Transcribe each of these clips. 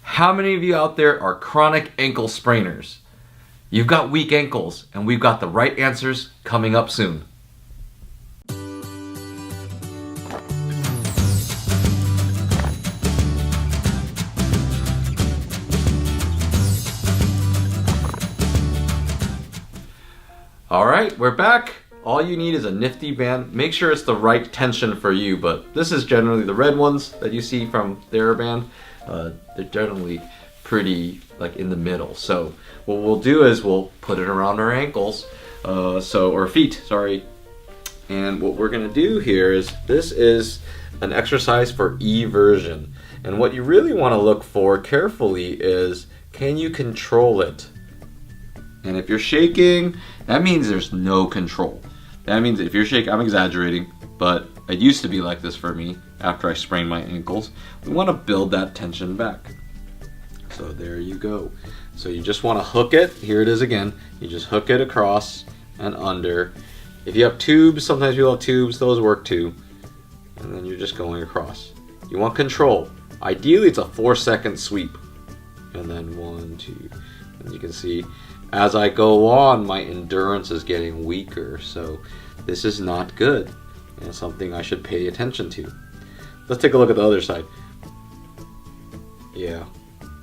How many of you out there are chronic ankle sprainers? You've got weak ankles, and we've got the right answers coming up soon. Alright, we're back. All you need is a nifty band. Make sure it's the right tension for you, but this is generally the red ones that you see from TheraBand. They're generally pretty like in the middle. So what we'll do is we'll put it around our ankles, or feet, sorry. And what we're gonna do here is, this is an exercise for eversion. And what you really wanna look for carefully is, can you control it? And if you're shaking, that means there's no control. That means if you're shaking, I'm exaggerating, but it used to be like this for me after I sprained my ankles. We want to build that tension back. So there you go. So you just want to hook it. Here it is again. You just hook it across and under. If you have tubes, sometimes you'll have tubes, those work too. And then you're just going across. You want control. Ideally, it's a 4-second sweep. And then 1, 2, and you can see, as I go on, my endurance is getting weaker, so this is not good and something I should pay attention to. Let's take a look at the other side. Yeah,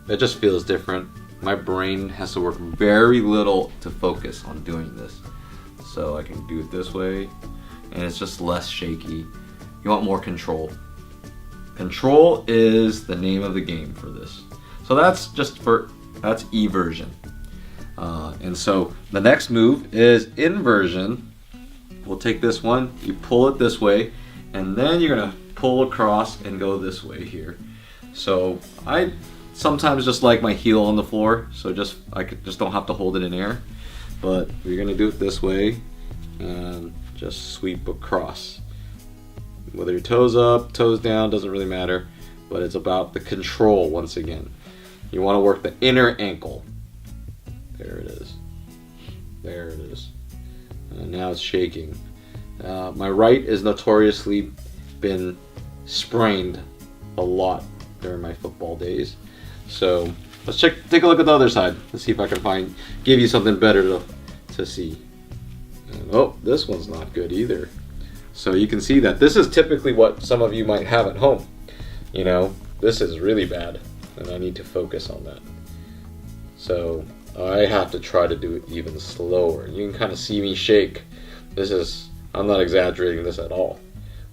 it just feels different. My brain has to work very little to focus on doing this. So I can do it this way, and it's just less shaky. You want more control. Control is the name of the game for this. So that's eversion. And so the next move is inversion. We'll take this one, you pull it this way, and then you're gonna pull across and go this way here. So I sometimes just like my heel on the floor, so I just don't have to hold it in air. But we're gonna do it this way and just sweep across. Whether your toes up, toes down, doesn't really matter, but it's about the control once again. You wanna work the inner ankle. There it is. There it is. And now it's shaking. My right is notoriously been sprained a lot during my football days. So let's take a look at the other side. Let's see if I can give you something better to see. And, oh, this one's not good either. So you can see that this is typically what some of you might have at home. You know, this is really bad, and I need to focus on that. So I have to try to do it even slower. You can kind of see me shake. I'm not exaggerating this at all.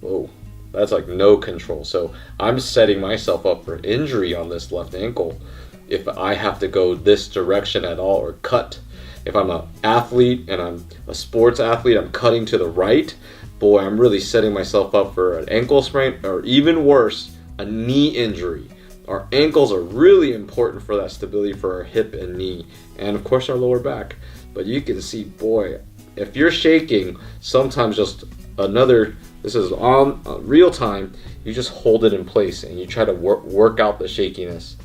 Whoa, that's like no control. So I'm setting myself up for injury on this left ankle if I have to go this direction at all or cut. If I'm an athlete and I'm a sports athlete, I'm cutting to the right. Boy, I'm really setting myself up for an ankle sprain, or even worse, a knee injury. Our ankles are really important for that stability for our hip and knee, and of course our lower back. But you can see, boy, if you're shaking, sometimes this is on real time, you just hold it in place and you try to work out the shakiness.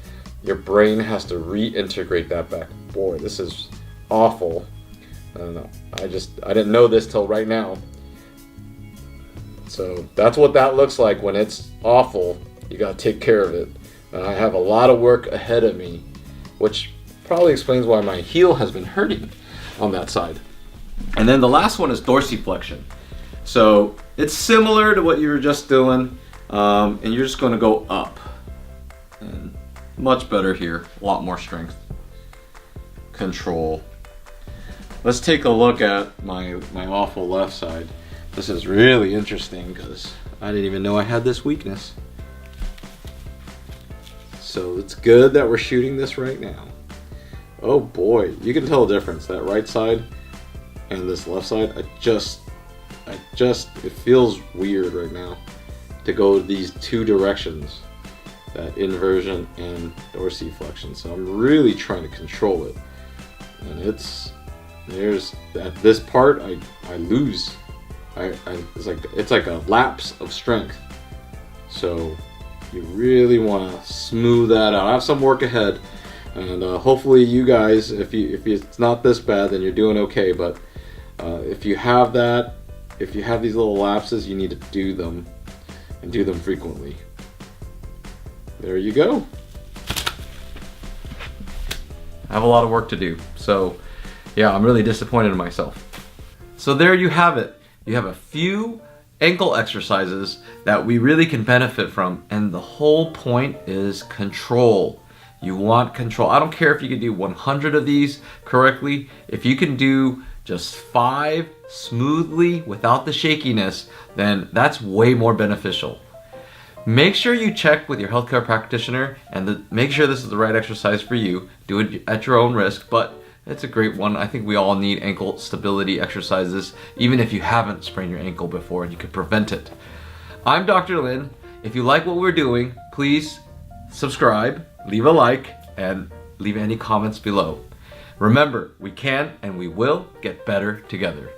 Your brain has to reintegrate that back. Boy, this is awful. I don't know. I didn't know this till right now. So that's what that looks like when it's awful. You gotta take care of it. I have a lot of work ahead of me, which probably explains why my heel has been hurting on that side. And then the last one is dorsiflexion. So it's similar to what you were just doing, and you're just going to go up. And much better here, a lot more strength. Control. Let's take a look at my awful left side. This is really interesting because I didn't even know I had this weakness. So it's good that we're shooting this right now. Oh boy, you can tell the difference. That right side and this left side, it feels weird right now to go these two directions, that inversion and dorsiflexion. So I'm really trying to control it. And this part I lose. It's like a lapse of strength. So you really want to smooth that out. I have some work ahead, and hopefully you guys, if it's not this bad, then you're doing okay. But if you have these little lapses, you need to do them, and do them frequently. There you go. have a lot of work to do. So yeah, I'm really disappointed in myself. So there you have it. You have a few ankle exercises that we really can benefit from, and the whole point is control. You want control. I don't care if you can do 100 of these correctly. If you can do just 5 smoothly without the shakiness, then that's way more beneficial. Make sure you check with your healthcare practitioner and make sure this is the right exercise for you. Do it at your own risk, but it's a great one. I think we all need ankle stability exercises, even if you haven't sprained your ankle before and you can prevent it. I'm Dr. Lin. If you like what we're doing, please subscribe, leave a like, and leave any comments below. Remember, we can and we will get better together.